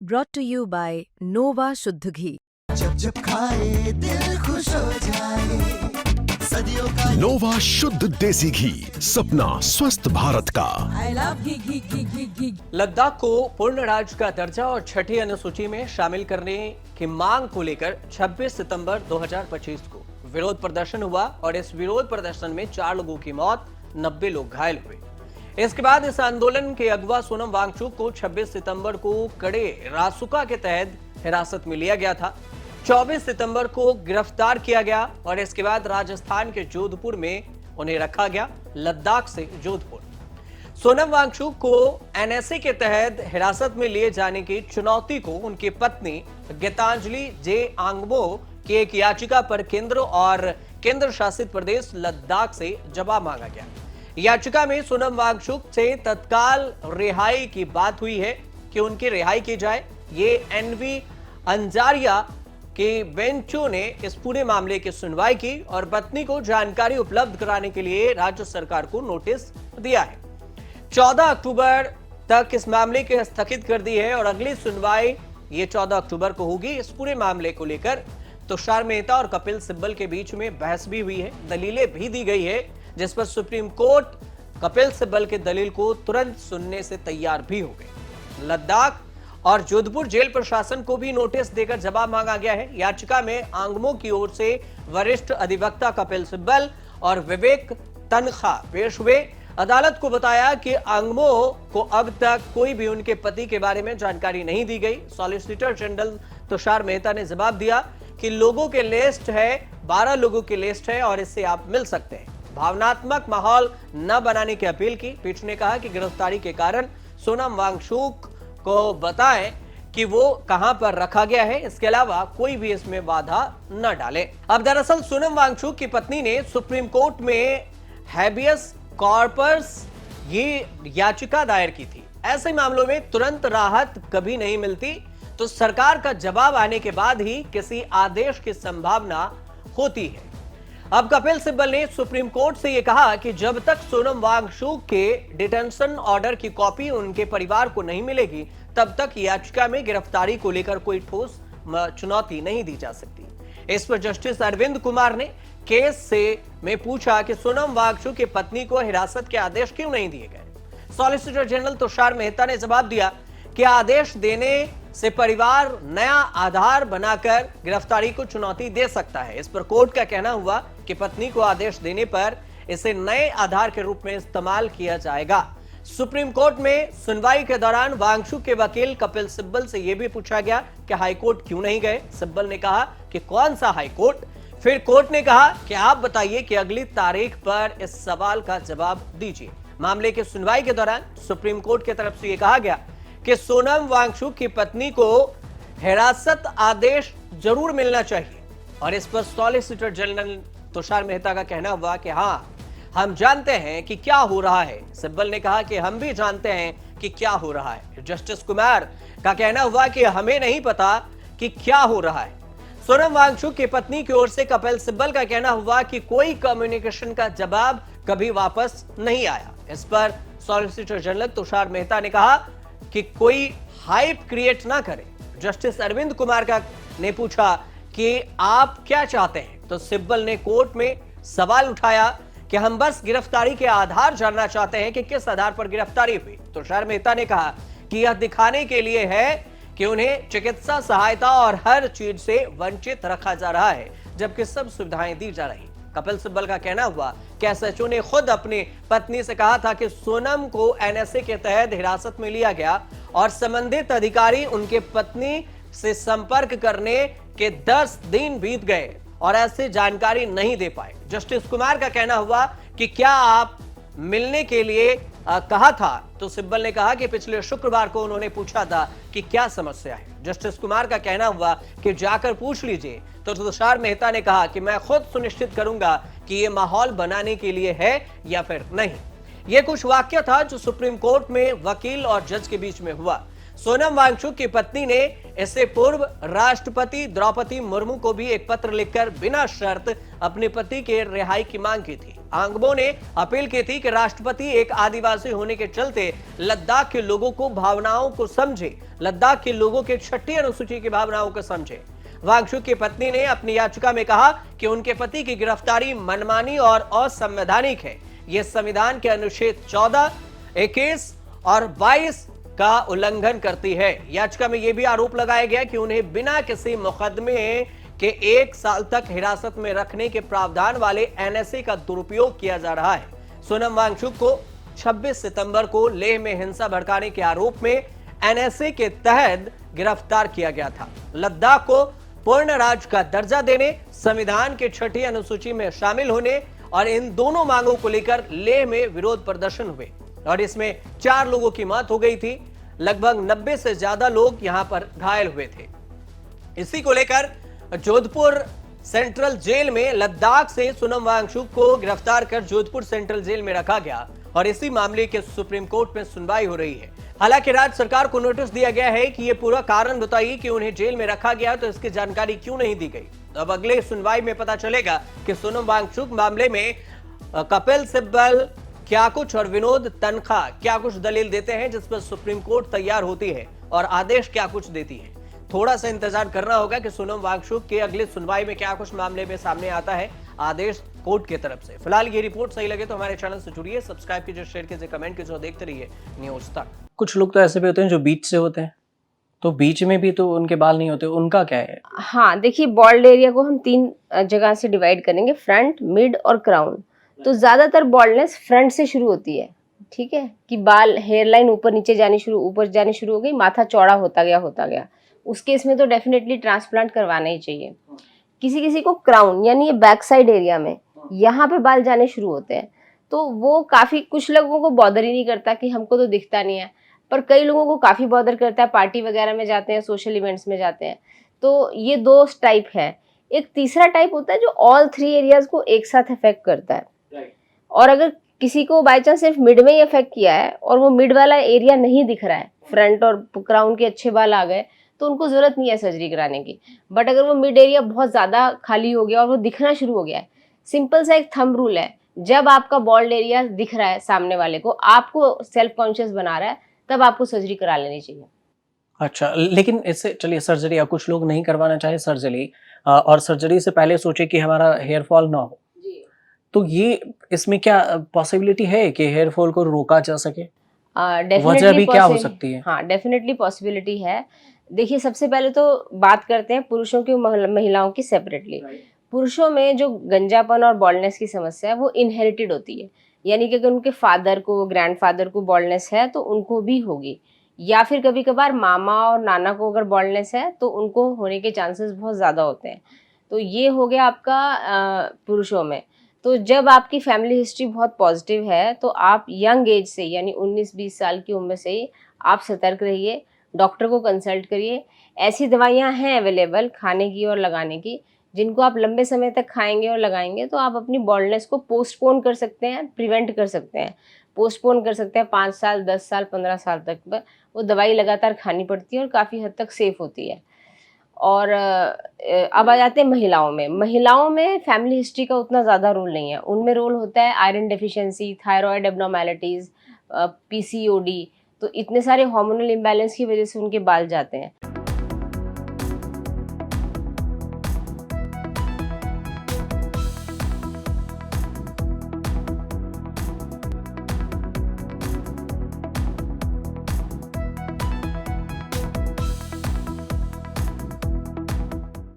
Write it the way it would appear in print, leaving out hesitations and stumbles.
brought to you by Nova शुद्ध घी। जब जब खाए दिल खुश हो जाए, सदियों का नोवा शुद्ध देसी घी, सपना स्वस्थ भारत का। I love घी। लद्दाख को पूर्ण राज्य का दर्जा और छठी अनुसूची में शामिल करने की मांग को लेकर 26 सितंबर 2025 को विरोध प्रदर्शन हुआ और इस विरोध प्रदर्शन में 4 लोगों की मौत, 90 लोग घायल हुए। इसके बाद इस आंदोलन के अगवा सोनम वांगचुक को 26 सितंबर को कड़े रासुका के तहत हिरासत में लिया गया था। 24 सितंबर को गिरफ्तार किया गया और इसके बाद राजस्थान के जोधपुर में उन्हें रखा गया। लद्दाख से जोधपुर सोनम वांगचुक को एनएसए के तहत हिरासत में लिए जाने की चुनौती को उनकी पत्नी गीतांजलि जे आंगमो की एक याचिका पर केंद्र और केंद्र शासित प्रदेश लद्दाख से जवाब मांगा गया। याचिका में सोनम वांगचुक से तत्काल रिहाई की बात हुई है कि उनकी रिहाई की जाए। ये एनवी अंजारिया के बेंचों ने इस पूरे मामले की सुनवाई की और पत्नी को जानकारी उपलब्ध कराने के लिए राज्य सरकार को नोटिस दिया है। 14 अक्टूबर तक इस मामले को स्थगित कर दी है और अगली सुनवाई ये 14 अक्टूबर को होगी। इस पूरे मामले को लेकर तुषार मेहता और कपिल सिब्बल के बीच में बहस भी हुई है, दलीलें भी दी गई है, जिस पर सुप्रीम कोर्ट कपिल सिब्बल के दलील को तुरंत सुनने से तैयार भी हो गई। लद्दाख और जोधपुर जेल प्रशासन को भी नोटिस देकर जवाब मांगा गया है। याचिका में आंगमो की ओर से वरिष्ठ अधिवक्ता कपिल सिब्बल और विवेक तनखा पेश हुए। अदालत को बताया कि आंगमो को अब तक कोई भी उनके पति के बारे में जानकारी नहीं दी गई। सॉलिसिटर जनरल तुषार मेहता ने जवाब दिया कि लोगों के लिस्ट है, 12 लोगों की लिस्ट है और इससे आप मिल सकते हैं। भावनात्मक माहौल न बनाने की अपील की। पीठ ने कहा कि गिरफ्तारी के कारण सोनम वांगचुक को बताएं कि वो कहां पर रखा गया है, इसके अलावा कोई भी इसमें बाधा न डाले। अब दरअसल सोनम वांगचुक की पत्नी ने सुप्रीम कोर्ट में हैबियस कॉर्पस ये याचिका दायर की थी। ऐसे मामलों में तुरंत राहत कभी नहीं मिलती, तो सरकार का जवाब आने के बाद ही किसी आदेश की संभावना होती है। अब कपिल सिब्बल ने सुप्रीम कोर्ट से यह कहा कि जब तक सोनम वांगचुक के डिटेंशन ऑर्डर की कॉपी उनके परिवार को नहीं मिलेगी, तब तक याचिका में गिरफ्तारी को लेकर कोई ठोस चुनौती नहीं दी जा सकती। इस पर जस्टिस अरविंद कुमार ने केस में पूछा कि सोनम वांगचुक की पत्नी को हिरासत के आदेश क्यों नहीं दिए गए। सॉलिसिटर जनरल तुषार मेहता ने जवाब दिया कि आदेश देने से परिवार नया आधार बनाकर गिरफ्तारी को चुनौती दे सकता है। इस पर कोर्ट का कहना हुआ कि पत्नी को आदेश देने पर इसे नए आधार के रूप में इस्तेमाल किया जाएगा। सुप्रीम कोर्ट में सुनवाई के दौरान वांगचुक के वकील कपिल सिब्बल से यह भी पूछा गया कि हाईकोर्ट क्यों नहीं गए। सिब्बल ने कहा कि कौन सा हाईकोर्ट। फिर कोर्ट ने कहा कि आप बताइए कि अगली तारीख पर इस सवाल का जवाब दीजिए। मामले की सुनवाई के दौरान सुप्रीम कोर्ट की तरफ से यह कहा गया कि सोनम वांगचुक की पत्नी को हिरासत आदेश जरूर मिलना चाहिए और इस पर सॉलिसिटर जनरल तुषार मेहता का कहना हुआ कि हां, हम जानते हैं कि क्या हो रहा है। सिब्बल ने कहा कि हम भी जानते हैं कि क्या हो रहा है। जस्टिस कुमार का कहना हुआ कि हमें नहीं पता कि क्या हो रहा है। सोनम वांगचुक की पत्नी की ओर से कपिल सिब्बल का कहना हुआ कि कोई कम्युनिकेशन का जवाब कभी वापस नहीं आया। इस पर सॉलिसिटर जनरल तुषार मेहता ने कहा कि कोई हाइप क्रिएट ना करे। जस्टिस अरविंद कुमार ने पूछा कि आप क्या चाहते हैं, तो सिब्बल ने कोर्ट में सवाल उठाया कि हम बस गिरफ्तारी के आधार जानना चाहते हैं कि किस आधार पर गिरफ्तारी हुई। तुषार मेहता ने कहा कि यह दिखाने के लिए है कि उन्हें चिकित्सा सहायता और हर चीज से वंचित रखा जा रहा है, जबकि सब सुविधाएं दी जा रही। कपिल सिब्बल का कहना हुआ कि एसएचओ ने खुद अपनी पत्नी से कहा था कि सोनम को एनएसए के तहत हिरासत में लिया गया और संबंधित अधिकारी उनके पत्नी से संपर्क करने के 10 दिन बीत गए और ऐसे जानकारी नहीं दे पाए। जस्टिस कुमार का कहना हुआ कि क्या आप मिलने के लिए कहा था, तो सिब्बल ने कहा कि पिछले शुक्रवार को उन्होंने पूछा था कि क्या समस्या है। जस्टिस कुमार का कहना हुआ कि जाकर पूछ लीजिए, तो तुषार मेहता ने कहा कि मैं खुद सुनिश्चित करूंगा कि यह माहौल बनाने के लिए है या फिर नहीं। यह कुछ वाक्य था जो सुप्रीम कोर्ट में वकील और जज के बीच में हुआ। सोनम वांगचुक की पत्नी ने इससे पूर्व राष्ट्रपति द्रौपदी मुर्मू को भी एक पत्र लिखकर बिना शर्त अपने पति के रिहाई की मांग की थी। आंगबो ने अपील की थी कि राष्ट्रपति एक आदिवासी होने के चलते लद्दाख के लोगों को भावनाओं को समझे, लद्दाख के लोगों के छठी अनुसूची की भावनाओं को समझे। वांगचुक की पत्नी ने अपनी याचिका में कहा कि उनके पति की गिरफ्तारी मनमानी और असंवैधानिक है। यह संविधान के अनुच्छेद 14, 21 और 22 का उल्लंघन करती है। याचिका में यह भी आरोप लगाया गया कि उन्हें बिना किसी मुकदमे के 1 साल तक हिरासत में रखने के प्रावधान वाले एनएसए का दुरुपयोग किया जा रहा है। सोनम वांगचुक को 26 सितंबर को लेह में हिंसा भड़काने के आरोप में एनएसए के तहत गिरफ्तार किया गया था। लद्दाख को पूर्ण राज्य का दर्जा देने, संविधान के छठी अनुसूची में शामिल होने और इन दोनों मांगों को लेकर लेह में विरोध प्रदर्शन हुए और इसमें 4 लोगों की मौत हो गई थी। लगभग 90 से ज्यादा लोग यहां पर घायल हुए थे। इसी को लेकर जोधपुर सेंट्रल जेल में लद्दाख से सोनम वांगचुक को गिरफ्तार कर जोधपुर सेंट्रल जेल में रखा गया और इसी मामले के सुप्रीम कोर्ट में सुनवाई हो रही है। हालांकि राज्य सरकार को नोटिस दिया गया है कि यह पूरा कारण बताइए कि उन्हें जेल में रखा गया, तो इसकी जानकारी क्यों नहीं दी गई। अब अगले सुनवाई में पता चलेगा कि सोनम वांगचुक मामले में कपिल सिब्बल क्या कुछ और विनोद तनखा क्या कुछ दलील देते हैं, जिस पर सुप्रीम कोर्ट तैयार होती है और आदेश क्या कुछ देती है। थोड़ा सा इंतजार करना होगा कि सोनम वांगचुक के अगले सुनवाई में क्या कुछ मामले में सामने आता है आदेश कोर्ट की तरफ से। फिलहाल ये रिपोर्ट सही लगे तो हमारे चैनल से जुड़िए, सब्सक्राइब कीजिए, शेयर कीजिए, कमेंट कीजिए और देखते रहिए न्यूज तक। कुछ लोग तो ऐसे भी होते हैं जो बीच से होते हैं, तो बीच में भी तो उनके बाल नहीं होते, उनका क्या है? हाँ, देखिए बॉल्ड एरिया को हम 3 जगह से डिवाइड करेंगे, फ्रंट, मिड और क्राउन। तो ज्यादातर बॉल्डनेस फ्रंट से शुरू होती है, ठीक है, कि बाल हेयर लाइन ऊपर जाने शुरू हो गई, माथा चौड़ा होता गया। उस केस में तो डेफिनेटली ट्रांसप्लांट करवाना ही चाहिए। किसी किसी को क्राउन यानी ये बैक साइड एरिया में यहाँ पे बाल जाने शुरू होते हैं, तो वो काफी, कुछ लोगों को बॉदर ही नहीं करता कि हमको तो दिखता नहीं है, पर कई लोगों को काफी बॉदर करता है। पार्टी वगैरह में जाते हैं, सोशल इवेंट्स में जाते हैं, तो ये 2 टाइप है। एक तीसरा टाइप होता है जो ऑल 3 एरियाज को एक साथ अफेक्ट करता है। और अगर किसी को बाई चांस सिर्फ मिड में ही अफेक्ट किया है और वो मिड वाला एरिया नहीं दिख रहा है, फ्रंट और क्राउन के अच्छे बाल आ गए, तो उनको जरूरत नहीं है सर्जरी कराने की। बट अगर वो मिड एरिया बहुत ज्यादा खाली हो गया और वो दिखना शुरू हो गया है, सिंपल सा एक थंब रूल है, जब आपका बॉल्ड एरिया दिख रहा है सामने वाले को, आपको सेल्फ कॉन्शियस बना रहा है, तब आपको सर्जरी करा लेनी चाहिए। अच्छा, लेकिन इससे चलिए सर्जरी, या कुछ लोग नहीं करवाना चाहे सर्जरी और सर्जरी से पहले सोचे कि हमारा हेयर फॉल ना हो, तो ये इसमें क्या पॉसिबिलिटी है कि हेयर फॉल को रोका जा सके? वजह भी क्या हो सकती है? हाँ, डेफिनेटली पॉसिबिलिटी है। देखिए, सबसे पहले तो बात करते हैं पुरुषों की महिलाओं की सेपरेटली। पुरुषों में जो गंजापन और बॉल्डनेस की समस्या है वो इनहेरिटेड होती है, यानी कि अगर उनके फादर को, ग्रैंडफादर को बॉल्डनेस है तो उनको भी होगी, या फिर कभी कभार मामा और नाना को अगर बॉल्डनेस है तो उनको होने के चांसेस बहुत ज़्यादा होते हैं। तो ये हो गया आपका पुरुषों में। तो जब आपकी फैमिली हिस्ट्री बहुत पॉजिटिव है तो आप यंग एज से, यानी 19-20 साल की उम्र से ही आप सतर्क रहिए, डॉक्टर को कंसल्ट करिए। ऐसी दवाइयाँ हैं अवेलेबल खाने की और लगाने की, जिनको आप लंबे समय तक खाएंगे और लगाएंगे तो आप अपनी बॉल्डनेस को पोस्टपोन कर सकते हैं, प्रिवेंट कर सकते हैं। पोस्टपोन कर सकते हैं 5 साल, 10 साल, 15 साल तक, पर वो दवाई लगातार खानी पड़ती है और काफ़ी हद तक सेफ होती है। और अब आ जाते हैं महिलाओं में। महिलाओं में फैमिली हिस्ट्री का उतना ज़्यादा रोल नहीं है, उनमें रोल होता है आयरन डेफिशिएंसी, थायराइड एब्नॉर्मैलिटीज़, पीसीओडी। तो इतने सारे हार्मोनल इम्बैलेंस की वजह से उनके बाल जाते हैं।